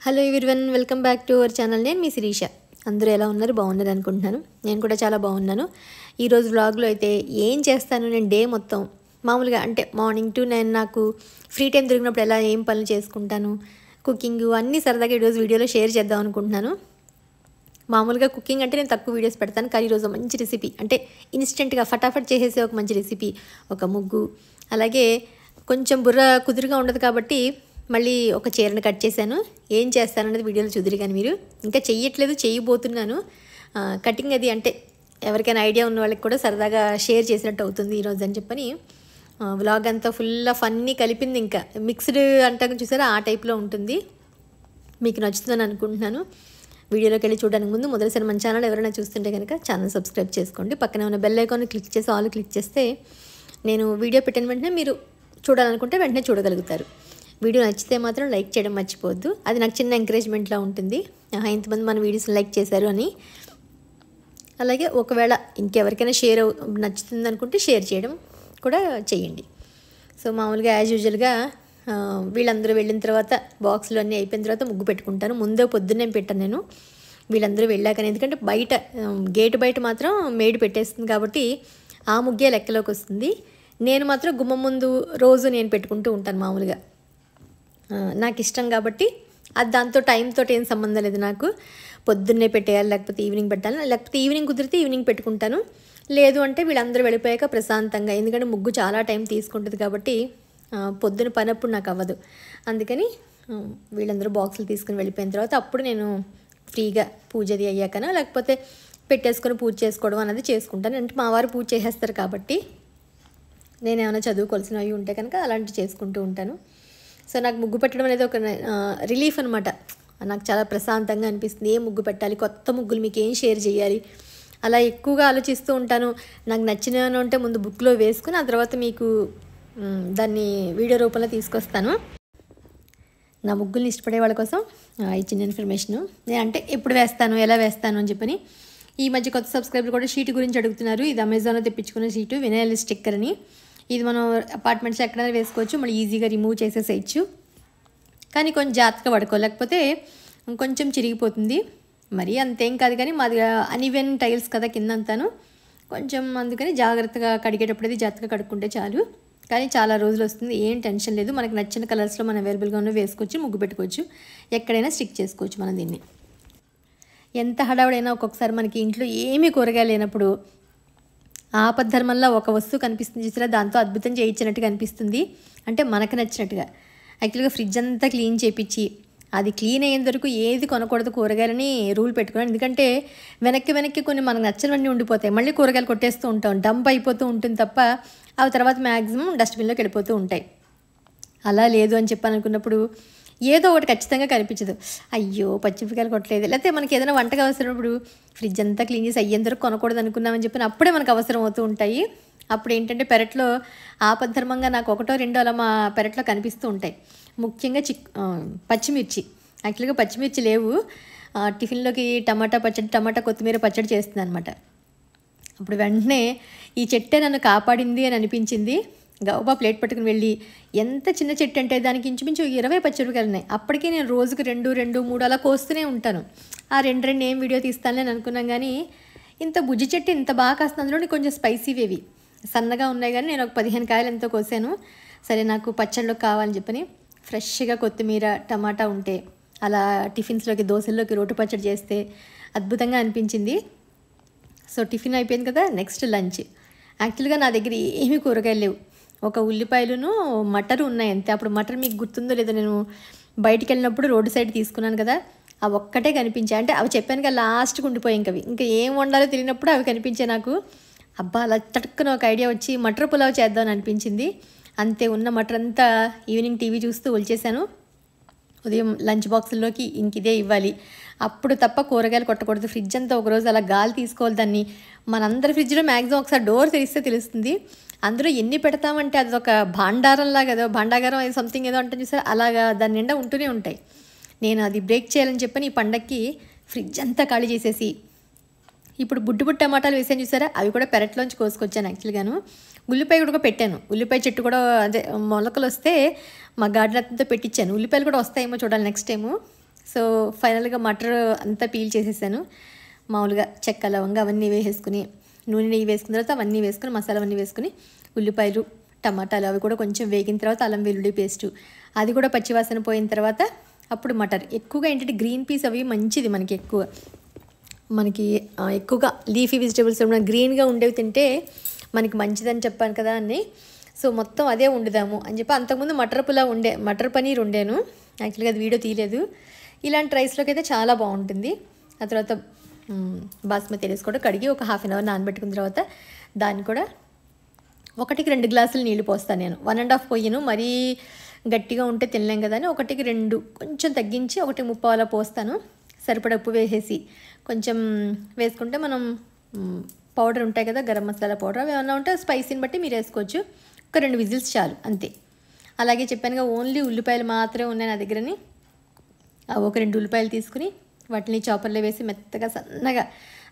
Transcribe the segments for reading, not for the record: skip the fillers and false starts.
Hello everyone, welcome back to our channel. నేను మీ శిరీష. అందరూ ఎలా ఉన్నారు? బాగున్నారు అనుకుంటున్నాను. నేను కూడా చాలా బాగున్నాను. ఈరోజు వ్లాగ్లో అయితే ఏం చేస్తాను, నేను డే మొత్తం మామూలుగా అంటే మార్నింగ్ టు నేను నాకు ఫ్రీ టైం దొరికినప్పుడు ఎలా ఏం పనులు చేసుకుంటాను, కుకింగ్ అన్నీ సరదాగా ఈరోజు వీడియోలో షేర్ చేద్దాం అనుకుంటున్నాను. మామూలుగా కుకింగ్ అంటే నేను తక్కువ వీడియోస్ పెడతాను, కానీ ఈరోజు మంచి రెసిపీ అంటే ఇన్స్టెంట్గా ఫటాఫట్ చేసేసే ఒక మంచి రెసిపీ, ఒక ముగ్గు. అలాగే కొంచెం బుర్ర కుదురుగా ఉండదు కాబట్టి మళ్ళీ ఒక చీరను కట్ చేశాను. ఏం చేస్తానన్నది వీడియోలో చూదురు, కానీ మీరు ఇంకా చెయ్యట్లేదు, చేయబోతున్నాను. కటింగ్ అది అంటే ఎవరికైనా ఐడియా ఉన్న వాళ్ళకి కూడా సరదాగా షేర్ చేసినట్టు అవుతుంది ఈరోజు అని చెప్పని వ్లాగ్ అంతా ఫుల్ ఫన్నీ కలిపింది. ఇంకా మిక్స్డ్ అంటాక చూసారా, ఆ టైప్లో ఉంటుంది. మీకు నచ్చుతుందని అనుకుంటున్నాను. వీడియోలోకి వెళ్ళి చూడడానికి ముందు మొదటిసారి మన ఛానల్ ఎవరైనా చూస్తుంటే కనుక ఛానల్ సబ్స్క్రైబ్ చేసుకోండి. పక్కనే ఉన్న బెల్ ఐకాన్ క్లిక్ చేసి ఆల్ క్లిక్ చేస్తే నేను వీడియో పెట్టిన వెంటనే మీరు చూడాలనుకుంటే వెంటనే చూడగలుగుతారు. వీడియో నచ్చితే మాత్రం లైక్ చేయడం మర్చిపోవద్దు. అది నాకు చిన్న ఎంకరేజ్మెంట్లా ఉంటుంది, ఇంతమంది మన వీడియోస్ లైక్ చేశారు అని. అలాగే ఒకవేళ ఇంకెవరికైనా నచ్చుతుంది అనుకుంటే షేర్ చేయడం కూడా చేయండి. సో మామూలుగా యాజ్ యూజువల్గా వీళ్ళందరూ వెళ్ళిన తర్వాత బాక్సులు అన్నీ అయిపోయిన తర్వాత ముగ్గు పెట్టుకుంటాను. ముందే పొద్దున్నే పెట్టాను నేను, వీళ్ళందరూ వెళ్ళాకని. ఎందుకంటే బయట గేటు బయట మాత్రం మేడి పెట్టేస్తుంది కాబట్టి ఆ ముగ్గే లెక్కలోకి వస్తుంది. నేను మాత్రం గుమ్మం ముందు రోజు నేను పెట్టుకుంటూ ఉంటాను. మామూలుగా నాకు ఇష్టం కాబట్టి అది దాంతో టైంతో ఏం సంబంధం లేదు. నాకు పొద్దున్నే పెట్టేయాలి, లేకపోతే ఈవినింగ్ పెట్టాలి, లేకపోతే ఈవినింగ్ కుదిరితే ఈవినింగ్ పెట్టుకుంటాను. లేదు అంటే వీళ్ళందరూ వెళ్ళిపోయాక ప్రశాంతంగా, ఎందుకంటే ముగ్గు చాలా టైం తీసుకుంటుంది కాబట్టి పొద్దున పనప్పుడు నాకు అవ్వదు. అందుకని వీళ్ళందరూ బాక్సులు తీసుకుని వెళ్ళిపోయిన తర్వాత అప్పుడు నేను ఫ్రీగా పూజది అయ్యాకనా లేకపోతే పెట్టేసుకొని పూజ చేసుకోవడం అనేది చేసుకుంటాను. అంటే మా వారు పూజ చేసేస్తారు కాబట్టి నేను ఏమైనా చదువుకోవాల్సినవి ఉంటే కనుక అలాంటివి చేసుకుంటూ ఉంటాను. సో నాకు ముగ్గు పెట్టడం అనేది ఒక రిలీఫ్ అనమాట. నాకు చాలా ప్రశాంతంగా అనిపిస్తుంది. ఏ ముగ్గు పెట్టాలి, కొత్త ముగ్గులు మీకు ఏం షేర్ చేయాలి, అలా ఎక్కువగా ఆలోచిస్తూ ఉంటాను. నాకు నచ్చినవి ఉంటే ముందు బుక్లో వేసుకుని ఆ తర్వాత మీకు దాన్ని వీడియో రూపంలో తీసుకొస్తాను. నా ముగ్గుల్ని ఇష్టపడే వాళ్ళ కోసం ఈ చిన్న ఇన్ఫర్మేషను. నేను అంటే ఎప్పుడు వేస్తాను, ఎలా వేస్తాను అని చెప్పని. ఈ మధ్య కొత్త సబ్స్క్రైబర్ కూడా షీట్ గురించి అడుగుతున్నారు. ఇది అమెజాన్లో తెప్పించుకున్న షీటు, వినైల్ స్టిక్కర్ అని. ఇది మనం అపార్ట్మెంట్స్లో ఎక్కడైనా వేసుకోవచ్చు, మళ్ళీ ఈజీగా రిమూవ్ చేసేసేయచ్చు. కానీ కొంచెం జాగ్రత్తగా పడుకో, లేకపోతే కొంచెం చిరిగిపోతుంది. మరీ అంతేం కాదు, కానీ మాది అన్ఈవెన్ టైల్స్ కదా కిందంతాను, కొంచెం అందుకని జాగ్రత్తగా కడిగేటప్పుడు అది జాగ్రత్తగా కడుక్కుంటే చాలు. కానీ చాలా రోజులు వస్తుంది, ఏం టెన్షన్ లేదు. మనకు నచ్చిన కలర్స్లో మనం అవైలబుల్గా ఉన్న వేసుకోవచ్చు, ముగ్గు పెట్టుకోవచ్చు, ఎక్కడైనా స్టిక్ చేసుకోవచ్చు మనం దీన్ని. ఎంత హడావుడైనా ఒక్కొక్కసారి మనకి ఇంట్లో ఏమీ కూరగాయలు లేనప్పుడు ఆపద్ధర్మంలో ఒక వస్తువు కనిపిస్తుంది చూసారా, దాంతో అద్భుతం చేయించినట్టుగా అనిపిస్తుంది. అంటే మనకు నచ్చినట్టుగా. యాక్చువల్గా ఫ్రిడ్జ్ అంతా క్లీన్ చేయించి అది క్లీన్ అయ్యేంత వరకు ఏది కొనకూడదు కూరగాయలని రూల్ పెట్టుకున్నాను. ఎందుకంటే వెనక్కి కొన్ని మనకు నచ్చినవన్నీ ఉండిపోతాయి, మళ్ళీ కూరగాయలు కొట్టేస్తూ ఉంటాం, డంప్ అయిపోతూ ఉంటుంది తప్ప అవి తర్వాత మ్యాక్సిమం డస్ట్బిన్లోకి వెళ్ళిపోతూ ఉంటాయి. అలా లేదు అని చెప్పని అనుకున్నప్పుడు ఏదో ఒకటి ఖచ్చితంగా కనిపించదు. అయ్యో పచ్చిమిరపకాయలు కొట్టలేదు, లేకపోతే మనకి ఏదైనా వంటకు అవసరమైనప్పుడు ఫ్రిడ్జ్ అంతా క్లీన్ చేసి అయ్యేంతవరకు కొనకూడదు అనుకున్నామని చెప్పి అప్పుడే మనకు అవసరం అవుతూ ఉంటాయి. అప్పుడు ఏంటంటే పెరట్లో ఆపద్ధర్మంగా నాకు ఒకటో రెండో అలా మా పెరట్లో కనిపిస్తూ ఉంటాయి. ముఖ్యంగా పచ్చిమిర్చి. యాక్చువల్గా పచ్చిమిర్చి లేవు, టిఫిన్లోకి టమాటా కొత్తిమీర పచ్చడి చేస్తుంది అనమాట. అప్పుడు వెంటనే ఈ చెట్టే నన్ను కాపాడింది అని అనిపించింది. గౌబా ప్లేట్ పట్టుకుని వెళ్ళి, ఎంత చిన్న చెట్టు అంటే దానికి ఇంచుమించు 20 పచ్చిమిరపకాయలు ఉన్నాయి. అప్పటికే నేను రోజుకి 2, 3 అలా కోస్తూనే ఉంటాను. ఆ 2 ఏం వీడియో తీస్తానని నేను అనుకున్నాను, కానీ ఇంత బుజ్జి చెట్టు ఇంత బాగా కాస్తుంది. అందులో కొంచెం స్పైసీవేవి సన్నగా ఉన్నాయి, కానీ నేను ఒక 15 కాయలు ఎంతో కోసాను. సరే నాకు పచ్చళ్ళలో కావాలని చెప్పని ఫ్రెష్గా కొత్తిమీర టమాటా ఉంటే అలా టిఫిన్స్లోకి దోశల్లోకి రోటి పచ్చడి చేస్తే అద్భుతంగా అనిపించింది. సో టిఫిన్ అయిపోయింది కదా, నెక్స్ట్ లంచ్. యాక్చువల్గా నా దగ్గర ఏమీ కూరగాయలు లేవు, ఒక ఉల్లిపాయలును మటర్ ఉన్నాయి అంతే. అప్పుడు మటర్ మీకు గుర్తుందో లేదో, నేను బయటికి వెళ్ళినప్పుడు రోడ్డు సైడ్ తీసుకున్నాను కదా, అవి ఒక్కటే కనిపించాయి. అంటే అవి చెప్పాను కదా లాస్ట్కి ఉండిపోయాయి. ఇంకా ఏం వండాలో తెలియనప్పుడు అవి కనిపించాయి నాకు. అబ్బా అలా చటుక్కున ఒక ఐడియా వచ్చి మటర్ పులావ్ చేద్దామని అనిపించింది. అంతే, ఉన్న మటర్ అంతా ఈవినింగ్ టీవీ చూస్తూ ఒలిచేశాను. ఉదయం లంచ్ బాక్సుల్లోకి ఇంక ఇదే ఇవ్వాలి. అప్పుడు తప్ప కూరగాయలు కొట్టకూడదు. ఫ్రిడ్జ్ అంతా ఒకరోజు అలా గాలి తీసుకోవాలి దాన్ని. మనందరి ఫ్రిడ్జ్లో మ్యాక్సిమం ఒకసారి డోర్ తెరిస్తే తెలుస్తుంది అందులో ఎన్ని పెడతామంటే అది ఒక భాండారంలాగా, ఏదో భాండాగారం ఏదో సంథింగ్ ఏదో అంటే చూసారు, అలాగా దాని నిండా ఉంటూనే ఉంటాయి. నేను అది బ్రేక్ చేయాలని చెప్పని ఈ పండక్కి ఫ్రిడ్జ్ అంతా ఖాళీ చేసేసి ఇప్పుడు బుడ్డు టమాటాలు వేసాను చూసారా, అవి కూడా పెరట్లోంచి కోసుకొచ్చాను. యాక్చువల్గాను ఉల్లిపాయ కూడా పెట్టాను, ఉల్లిపాయ చెట్టు కూడా అదే మొలకలు వస్తే మా గార్డెన్ అంతా పెట్టించాను. ఉల్లిపాయలు కూడా వస్తాయేమో చూడాలి నెక్స్ట్ టైము. సో ఫైనల్గా మటర్ అంతా పీల్ చేసేసాను. మామూలుగా చెక్క లవంగా అవన్నీ వేసేసుకుని నూనె నెయ్యి వేసుకున్న తర్వాత అవన్నీ వేసుకుని మసాలా అవన్నీ వేసుకుని ఉల్లిపాయలు టమాటాలు అవి కూడా కొంచెం వేగిన తర్వాత అల్లం వెల్లుల్లి పేస్టు అది కూడా పచ్చివాసన పోయిన తర్వాత అప్పుడు మటర్. ఎక్కువగా ఏంటంటే గ్రీన్ పీస్ అవి మంచిది మనకి ఎక్కువగా లీఫీ వెజిటేబుల్స్ గ్రీన్గా ఉండేవి తింటే మనకి మంచిదని చెప్పాను కదా అన్నీ. సో మొత్తం అదే వండుదాము అని చెప్పి అంతకుముందు మటర్ పనీర్ వండాను. యాక్చువల్గా అది వీడియో తీయలేదు. ఇలాంటి రైస్లోకి అయితే చాలా బాగుంటుంది. ఆ తర్వాత బాస్మతి రైస్ కూడా కడిగి ఒక హాఫ్ అన్ అవర్ నానబెట్టుకున్న తర్వాత దాన్ని కూడా 1-2 గ్లాసులు నీళ్ళు పోస్తాను నేను. 1.5 పోయను, మరీ గట్టిగా ఉంటే తినలేం కదా అని 1-2 కొంచెం తగ్గించి 1.30 అలా పోస్తాను. సరిపడా ఉప్పు వేసేసి కొంచెం వేసుకుంటే మనం పౌడర్ ఉంటాయి కదా గరం మసాలా పౌడర్ అవి ఏమన్నా ఉంటే స్పైసీని బట్టి మీరు వేసుకోవచ్చు. ఒక 2 విజిల్స్ చాలు అంతే. అలాగే చెప్పానుగా ఓన్లీ ఉల్లిపాయలు మాత్రమే ఉన్నాయి నా దగ్గరని. ఒక 2 ఉల్లిపాయలు తీసుకుని వాటిని చాపర్లో వేసి మెత్తగా సన్నగా,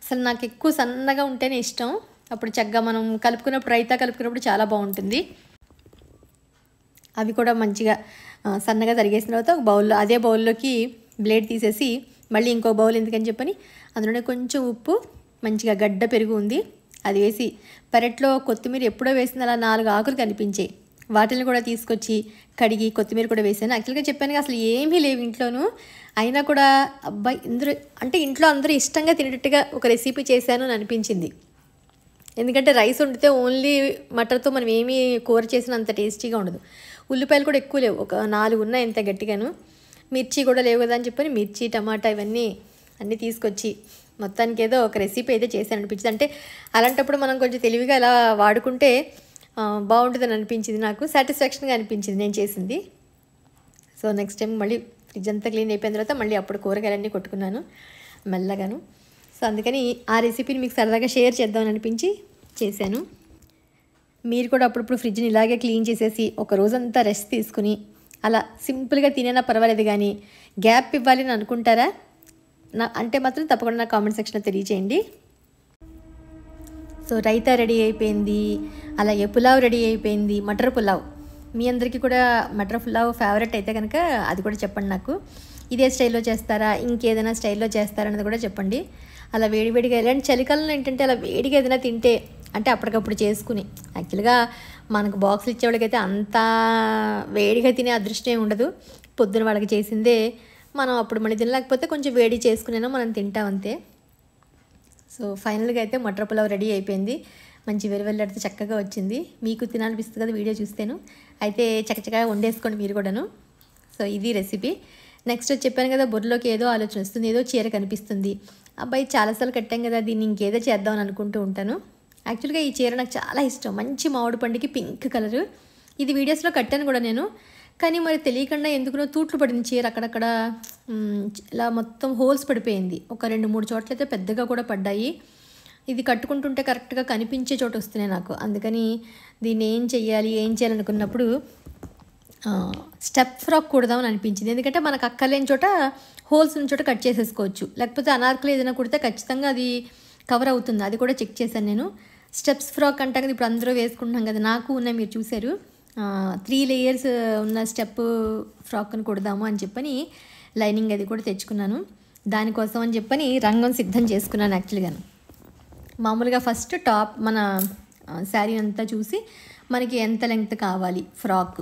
అసలు నాకు ఎక్కువ సన్నగా ఉంటేనే ఇష్టం. అప్పుడు చక్కగా మనం రైతా కలుపుకున్నప్పుడు చాలా బాగుంటుంది. అవి కూడా మంచిగా సన్నగా తరిగేసిన తర్వాత ఒక బౌల్లో అదే బౌల్లోకి బ్లేడ్ తీసేసి మళ్ళీ ఇంకో బౌల్ ఎందుకని చెప్పని అందులోనే కొంచెం ఉప్పు, మంచిగా గడ్డ పెరుగు ఉంది అది వేసి, పెరట్లో కొత్తిమీర ఎప్పుడో వేసింది అలా 4 ఆకులు కనిపించాయి. వాటిని కూడా తీసుకొచ్చి కడిగి కొత్తిమీర కూడా వేసాను. యాక్చువల్గా చెప్పాను అసలు ఏమీ లేవు ఇంట్లోనూ, అయినా కూడా అబ్బాయి ఇంట్లో అందరూ ఇష్టంగా తినేటట్టుగా ఒక రెసిపీ చేశాను అని అనిపించింది. ఎందుకంటే రైస్ వండితే ఓన్లీ మటర్తో మనం ఏమీ కూర చేసినా అంత టేస్టీగా ఉండదు. ఉల్లిపాయలు కూడా ఎక్కువ లేవు, ఒక 4 ఉన్నాయి ఇంత గట్టిగాను. మిర్చి కూడా లేవు కదా అని చెప్పని మిర్చి టమాటా ఇవన్నీ అన్నీ తీసుకొచ్చి మొత్తానికి ఏదో ఒక రెసిపీ అయితే చేశాను అనిపించింది. అంటే అలాంటప్పుడు మనం కొంచెం తెలివిగా ఇలా వాడుకుంటే బాగుంటుందని అనిపించింది. నాకు సాటిస్ఫాక్షన్గా అనిపించింది నేను చేసింది. సో నెక్స్ట్ టైం మళ్ళీ ఫ్రిడ్జ్ అంతా క్లీన్ అయిపోయిన తర్వాత మళ్ళీ అప్పుడు కూరగాయలన్నీ కొట్టుకున్నాను మెల్లగాను. సో అందుకని ఆ రెసిపీని మీకు సరదాగా షేర్ చేద్దామని అనిపించి చేశాను. మీరు కూడా అప్పుడప్పుడు ఫ్రిడ్జ్ని ఇలాగే క్లీన్ చేసేసి ఒక రోజంతా రెస్ట్ తీసుకుని అలా సింపుల్గా తినేనా పర్వాలేదు, కానీ గ్యాప్ ఇవ్వాలి అని అనుకుంటారా అంటే మాత్రం తప్పకుండా నా కామెంట్ సెక్షన్లో తెలియచేయండి. సో రైతా రెడీ అయిపోయింది, అలాగే పులావ్ రెడీ అయిపోయింది. మటర్ పులావ్ మీ అందరికీ కూడా మటర్ పులావ్ ఫేవరెట్ అయితే కనుక అది కూడా చెప్పండి నాకు. ఇదే స్టైల్లో చేస్తారా ఇంకేదైనా స్టైల్లో చేస్తారా అనేది కూడా చెప్పండి. అలా వేడివేడిగా ఇలాంటి చలికాలంలో ఏంటంటే అలా వేడిగా ఏదైనా తింటే అంటే అప్పటికప్పుడు చేసుకుని, యాక్చువల్గా మనకు బాక్సులు ఇచ్చేవాళ్ళకైతే అంత వేడిగా తినే అదృష్టం ఉండదు. పొద్దున వాళ్ళకి చేసిందే మనం అప్పుడు మళ్ళీ తినలేకపోతే కొంచెం వేడి చేసుకునేనా మనం తింటాం అంతే. సో ఫైనల్గా అయితే మటర్ పులావ్ రెడీ అయిపోయింది. మంచి వెల్లుల్లితో చక్కగా వచ్చింది. మీకు తినాలనిపిస్తుంది కదా వీడియో చూస్తేను. అయితే చక్కగా వండేసుకోండి మీరు కూడాను. సో ఇది రెసిపీ. నెక్స్ట్ చెప్పాను కదా బుర్రలోకి ఏదో ఆలోచన వస్తుంది, ఏదో చీర కనిపిస్తుంది, అబ్బాయి చాలాసార్లు కట్టాం కదా దీన్ని ఇంకేదో చేద్దామని అనుకుంటూ ఉంటాను. యాక్చువల్గా ఈ చీర నాకు చాలా ఇష్టం, మంచి మామిడి పండుకి పింక్ కలరు. ఇది వీడియోస్లో కట్టాను కూడా నేను, కానీ మరి తెలియకుండా ఎందుకునో తూట్లు పడింది చీర. అక్కడక్కడ ఇలా మొత్తం హోల్స్ పడిపోయింది. ఒక 2-3 చోట్లయితే పెద్దగా కూడా పడ్డాయి. ఇది కట్టుకుంటుంటే కరెక్ట్గా కనిపించే చోటు వస్తున్నాయి నాకు. అందుకని దీన్ని ఏం చేయాలనుకున్నప్పుడు స్టెప్ ఫ్రాక్ కుడదామని అనిపించింది. ఎందుకంటే మనకు అక్కర్లేని చోట హోల్స్ ఉన్న చోట కట్ చేసేసుకోవచ్చు. లేకపోతే అనార్కలి ఏదైనా కుడితే ఖచ్చితంగా అది కవర్ అవుతుంది. అది కూడా చెక్ చేశాను నేను. స్టెప్స్ ఫ్రాక్ అంటే కదా ఇప్పుడు అందరూ వేసుకుంటున్నాం కదా, నాకు ఉన్నాయి మీరు చూశారు. 3 లేయర్స్ ఉన్న స్టెప్ ఫ్రాక్ని కుడదాము అని చెప్పని లైనింగ్ అది కూడా తెచ్చుకున్నాను. దానికోసం అని చెప్పని రంగం సిద్ధం చేసుకున్నాను. యాక్చువల్గా మామూలుగా ఫస్ట్ టాప్ మన శారీ అంతా చూసి మనకి ఎంత లెంగ్త్ కావాలి, ఫ్రాక్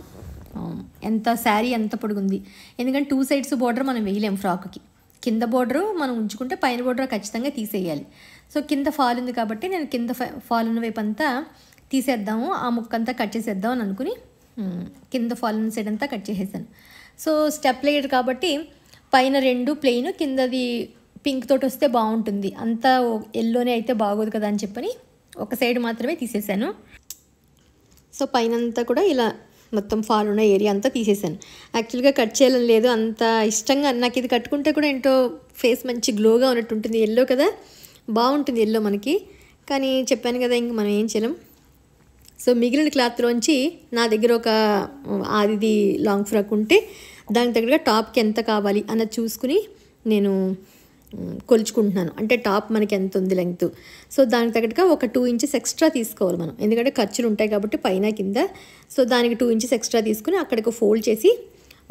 ఎంత, శారీ ఎంత పొడుగుంది. ఎందుకంటే 2 సైడ్స్ బోర్డర్ మనం వేయలేం ఫ్రాక్కి. కింద బోర్డరు మనం ఉంచుకుంటే పైన బోర్డర్ ఖచ్చితంగా తీసేయాలి. సో కింద ఫాల్ ఉంది కాబట్టి నేను కింద ఫాల్ ఉన్న వైపు అంతా తీసేద్దాము, ఆ ముక్కంతా కట్ చేసేద్దాం అని అనుకుని కింద ఫాల్ ఉన్న సైడ్ అంతా కట్ చేసేసాను. సో స్టెప్ లేయర్ కాబట్టి పైన 2 ప్లెయిన్, కిందది పింక్ తోటి వస్తే బాగుంటుంది. అంతా ఎల్లోనే అయితే బాగోదు కదా అని చెప్పని ఒక సైడ్ మాత్రమే తీసేసాను. సో పైన అంతా కూడా ఇలా మొత్తం ఫాల్ ఉన్న ఏరియా అంతా తీసేసాను. యాక్చువల్గా కట్ చేయాలని లేదు, అంత ఇష్టంగా నాకు ఇది కట్టుకుంటే కూడా ఏంటో ఫేస్ మంచి గ్లోగా ఉన్నట్టు ఉంటుంది. ఎల్లో కదా బాగుంటుంది ఎల్లో మనకి, కానీ చెప్పాను కదా ఇంక మనం ఏం చేయలేం. సో మిగిలిన క్లాత్లోంచి నా దగ్గర ఒక ఆదిది లాంగ్ ఫ్రాక్ ఉంటే దానికి తగ్గట్టుగా టాప్కి ఎంత కావాలి అన్నది చూసుకుని నేను కొలుచుకుంటున్నాను. అంటే టాప్ మనకి ఎంత ఉంది లెంగ్త్, సో దానికి తగ్గట్టుగా ఒక 2 ఇంచెస్ ఎక్స్ట్రా తీసుకోవాలి మనం. ఎందుకంటే ఖర్చులు ఉంటాయి కాబట్టి పైన కింద. సో దానికి 2 ఇంచెస్ ఎక్స్ట్రా తీసుకుని అక్కడికి ఫోల్డ్ చేసి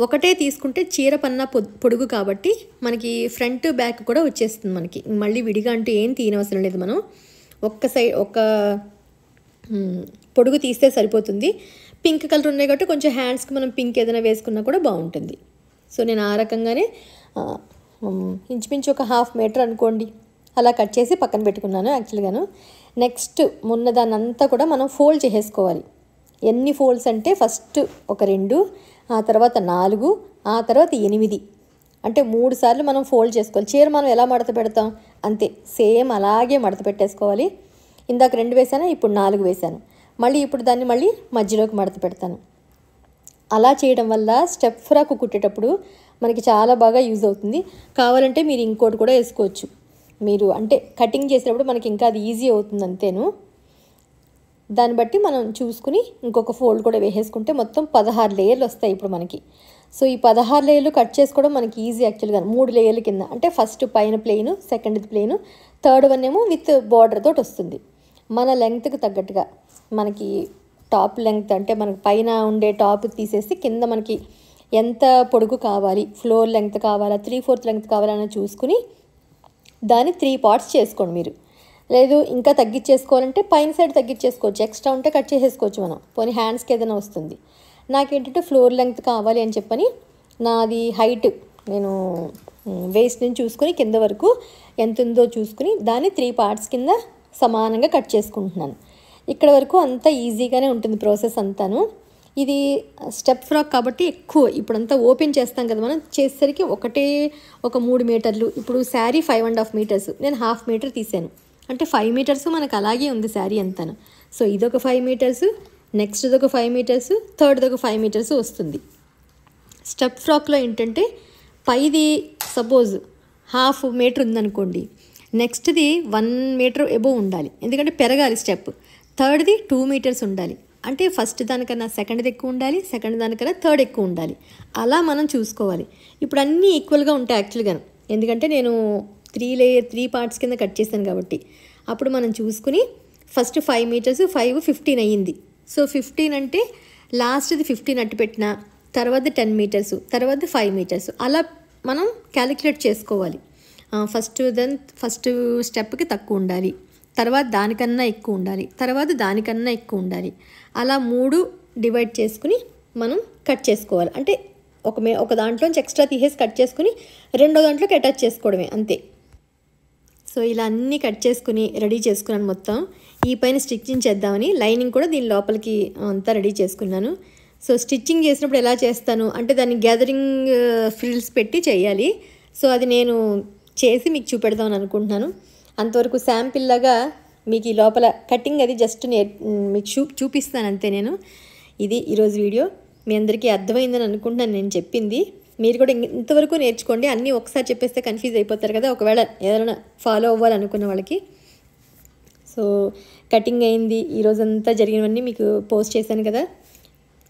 ఒకటే తీసుకుంటే చీర పన్నా పొడుగు కాబట్టి మనకి ఫ్రంట్ బ్యాక్ కూడా వచ్చేస్తుంది. మనకి మళ్ళీ విడిగా అంటూ ఏం తీయనవసరం లేదు. మనం ఒక పొడుగు తీస్తే సరిపోతుంది. పింక్ కలర్ ఉన్నాయి కాబట్టి కొంచెం హ్యాండ్స్కి మనం పింక్ ఏదైనా వేసుకున్నా కూడా బాగుంటుంది. సో నేను ఆ రకంగానే ఇంచుమించు ఒక 1/2 మీటర్ అనుకోండి అలా కట్ చేసి పక్కన పెట్టుకున్నాను యాక్చువల్గాను. నెక్స్ట్ దాన్ని అంతా కూడా మనం ఫోల్డ్ చేసేసుకోవాలి. ఎన్ని ఫోల్డ్స్ అంటే ఫస్ట్ ఒక 2, ఆ తర్వాత 4, ఆ తర్వాత 8, అంటే 3 సార్లు మనం ఫోల్డ్ చేసుకోవాలి. చీర మనం ఎలా మడత పెడతాం అంతే సేమ్ అలాగే మడత పెట్టేసుకోవాలి. ఇందాక 2 వేసాను, ఇప్పుడు 4 వేసాను. మళ్ళీ ఇప్పుడు దాన్ని మళ్ళీ మధ్యలోకి మడత పెడతాను. అలా చేయడం వల్ల స్టెప్ ఫ్రాక్ కుట్టేటప్పుడు మనకి చాలా బాగా యూజ్ అవుతుంది. కావాలంటే మీరు ఇంకోటి కూడా వేసుకోవచ్చు. మీరు అంటే కటింగ్ చేసేటప్పుడు మనకి ఇంకా అది ఈజీ అవుతుంది అంతేను. దాన్ని బట్టి మనం చూసుకుని ఇంకొక ఫోల్డ్ కూడా వేసేసుకుంటే మొత్తం 16 లేయర్లు వస్తాయి ఇప్పుడు మనకి. సో ఈ 16 లేయర్లు కట్ చేసుకోవడం మనకి ఈజీ యాక్చువల్గా. 3 లేయర్ల కింద అంటే ఫస్ట్ పైన ప్లెయిన్, సెకండ్ది ప్లెయిన్, థర్డ్ వన్ ఏమో విత్ బార్డర్ తోటి వస్తుంది. మన లెంగ్త్కి తగ్గట్టుగా మనకి టాప్ లెంగ్త్ అంటే మనకి పైన ఉండే టాప్ తీసేసి కింద మనకి ఎంత పొడుగు కావాలి, ఫ్లోర్ లెంగ్త్ కావాలా, 3/4 లెంగ్త్ కావాలని చూసుకుని దాన్ని 3 పార్ట్స్ చేసుకోండి మీరు. లేదు ఇంకా తగ్గించేసుకోవాలంటే పైన సైడ్ తగ్గించేసుకోవచ్చు. ఎక్స్ట్రా ఉంటే కట్ చేసేసుకోవచ్చు మనం. పోనీ హ్యాండ్స్కి ఏదైనా వస్తుంది. నాకేంటంటే ఫ్లోర్ లెంగ్త్ కావాలి అని చెప్పని నాది హైట్ నేను వేస్ట్ నుంచి చూసుకుని కింద వరకు ఎంత ఉందో చూసుకుని దాన్ని 3 పార్ట్స్ కింద సమానంగా కట్ చేసుకుంటున్నాను. ఇక్కడ వరకు అంతా ఈజీగానే ఉంటుంది ప్రాసెస్ అంతాను. ఇది స్టెప్ ఫ్రాక్ కాబట్టి ఎక్కువ ఇప్పుడంతా ఓపెన్ చేస్తాం కదా మనం, చేసేసరికి ఒక 3 మీటర్లు. ఇప్పుడు శారీ 5.5 మీటర్స్, నేను 1/2 మీటర్ తీసాను అంటే 5 మీటర్స్ మనకు అలాగే ఉంది శారీ అంతాను. సో ఇదొక 5 మీటర్స్, నెక్స్ట్ ఇదొక 5 మీటర్స్, థర్డ్ ఒక 5 మీటర్స్ వస్తుంది. స్టెప్ ఫ్రాక్లో ఏంటంటే పైది సపోజ్ 1/2 మీటర్ ఉందనుకోండి, నెక్స్ట్ది 1 మీటర్ ఎబో ఉండాలి, ఎందుకంటే పెరగాలి స్టెప్. థర్డ్ది 2 మీటర్స్ ఉండాలి, అంటే ఫస్ట్ దానికన్నా సెకండ్ది ఎక్కువ ఉండాలి, సెకండ్ దానికన్నా థర్డ్ ఎక్కువ ఉండాలి. అలా మనం చూసుకోవాలి. ఇప్పుడు అన్నీ ఈక్వల్గా ఉంటాయి యాక్చువల్గా, ఎందుకంటే నేను 3 పార్ట్స్ కింద కట్ చేశాను కాబట్టి. అప్పుడు మనం చూసుకుని ఫస్ట్ 5 మీటర్స్, 5 15 అయ్యింది. సో 15 అంటే లాస్ట్ది 15 అట్టు పెట్టిన తర్వాత 10 మీటర్స్, తర్వాత 5 మీటర్స్ అలా మనం క్యాలిక్యులేట్ చేసుకోవాలి. ఫస్ట్ స్టెప్కి తక్కువ ఉండాలి, తర్వాత దానికన్నా ఎక్కువ ఉండాలి, తర్వాత దానికన్నా ఎక్కువ ఉండాలి. అలా 3 డివైడ్ చేసుకుని మనం కట్ చేసుకోవాలి. అంటే ఒక దాంట్లోంచి ఎక్స్ట్రా తీసేసి కట్ చేసుకుని రెండో దాంట్లోకి అటాచ్ చేసుకోవడమే అంతే. సో ఇలా అన్నీ కట్ చేసుకుని రెడీ చేసుకున్నాను మొత్తం. ఈ పైన స్టిచ్చింగ్ చేద్దామని లైనింగ్ కూడా దీని లోపలికి అంతా రెడీ చేసుకున్నాను. సో స్టిచ్చింగ్ చేసినప్పుడు ఎలా చేస్తాను అంటే దాన్ని గ్యాదరింగ్ ఫ్రిల్స్ పెట్టి చేయాలి. సో అది నేను చేసి మీకు చూపెడదామని అనుకుంటున్నాను. అంతవరకు శాంపిల్ లాగా మీకు ఈ లోపల కటింగ్ అది జస్ట్ మీకు చూపిస్తాను అంతే నేను. ఇది ఈరోజు వీడియో. మీ అందరికీ అర్థమైందని అనుకుంటున్నాను నేను చెప్పింది. మీరు కూడా ఇంతవరకు నేర్చుకోండి. అన్నీ ఒకసారి చెప్పేస్తే కన్ఫ్యూజ్ అయిపోతారు కదా, ఒకవేళ ఏదైనా ఫాలో అవ్వాలనుకున్న వాళ్ళకి. సో కటింగ్ అయింది, ఈరోజంతా జరిగినవన్నీ మీకు పోస్ట్ చేశాను కదా.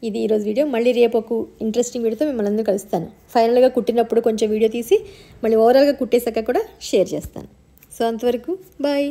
ఇది ఈరోజు వీడియో. మళ్ళీ రేపు ఒక ఇంట్రెస్టింగ్ వీడియోతో మిమ్మల్ని అందరూ కలుస్తాను. ఫైనల్గా కుట్టినప్పుడు కొంచెం వీడియో తీసి మళ్ళీ ఓవరాల్గా కుట్టేసాక కూడా షేర్ చేస్తాను. సో అంతవరకు బాయ్.